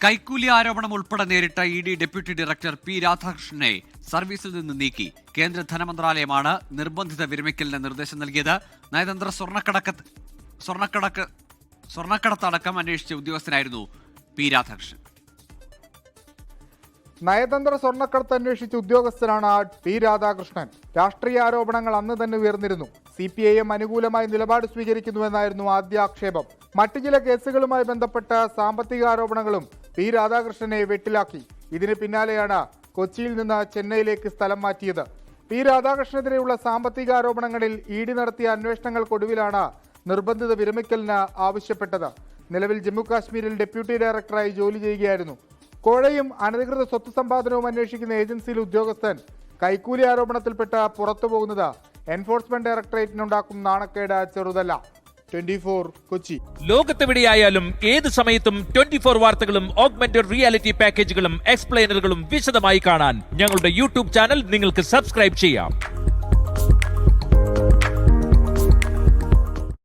കൈക്കൂലി ആരോപണം ഉൾപ്പെടെ നേരിട്ട ഇഡി ഡെപ്യൂട്ടി ഡയറക്ടർ പി രാധാകൃഷ്ണനെ സർവീസിൽ നിന്ന് നീക്കി. കേന്ദ്ര ധനമന്ത്രാലയമാണ് നിർബന്ധിത വിരമിക്കലിന് നിർദ്ദേശം നൽകിയത്. നയതന്ത്ര സ്വർണ്ണക്കടത്തടക്കം അന്വേഷിച്ച ഉദ്യോഗസ്ഥനായിരുന്നു പി രാധാകൃഷ്ണൻ. നയതന്ത്ര സ്വർണ്ണക്കടത്ത് അന്വേഷിച്ച ഉദ്യോഗസ്ഥനാണ് പി രാധാകൃഷ്ണൻ. രാഷ്ട്രീയ ആരോപണങ്ങൾ അന്ന് തന്നെ ഉയർന്നിരുന്നു. CPIM അനുകൂലമായി നിലപാട് സ്വീകരിക്കുന്നുവെന്നായിരുന്നു ആദ്യ ആക്ഷേപം. മറ്റു ചില കേസുകളുമായി ബന്ധപ്പെട്ട സാമ്പത്തിക ആരോപണങ്ങളും പി രാധാകൃഷ്ണനെ വെട്ടിലാക്കി. ഇതിന് പിന്നാലെയാണ് കൊച്ചിയിൽ നിന്ന് ചെന്നൈയിലേക്ക് സ്ഥലം മാറ്റിയത്. പി രാധാകൃഷ്ണനെതിരെയുള്ള സാമ്പത്തിക ആരോപണങ്ങളിൽ ED നടത്തിയ അന്വേഷണങ്ങൾക്കൊടുവിലാണ് നിർബന്ധിത വിരമിക്കലിന് ആവശ്യപ്പെട്ടത്. നിലവിൽ ജമ്മു കാശ്മീരിൽ ഡെപ്യൂട്ടി ഡയറക്ടറായി ജോലി ചെയ്യുകയായിരുന്നു. കോഴയും അനധികൃത സ്വത്ത് സമ്പാദനവും അന്വേഷിക്കുന്ന ഏജൻസിയിലെ ഉദ്യോഗസ്ഥൻ കൈക്കൂലി ആരോപണത്തിൽപ്പെട്ട് പുറത്തുപോകുന്നത് എൻഫോഴ്സ്മെന്റ് ഡയറക്ടറേറ്റിനുണ്ടാക്കും നാണക്കേട് ചെറുതല്ല. 24 കൊച്ചി. ലോകത്തെവിടെയായാലും ഏത് സമയത്തും 24 വാർത്തകളും ഓഗ്മെന്റഡ് റിയാലിറ്റി പാക്കേജുകളും എക്സ്പ്ലെയിനറുകളും വിശദമായി കാണാൻ ഞങ്ങളുടെ YouTube ചാനൽ നിങ്ങൾക്ക് സബ്സ്ക്രൈബ് ചെയ്യാം.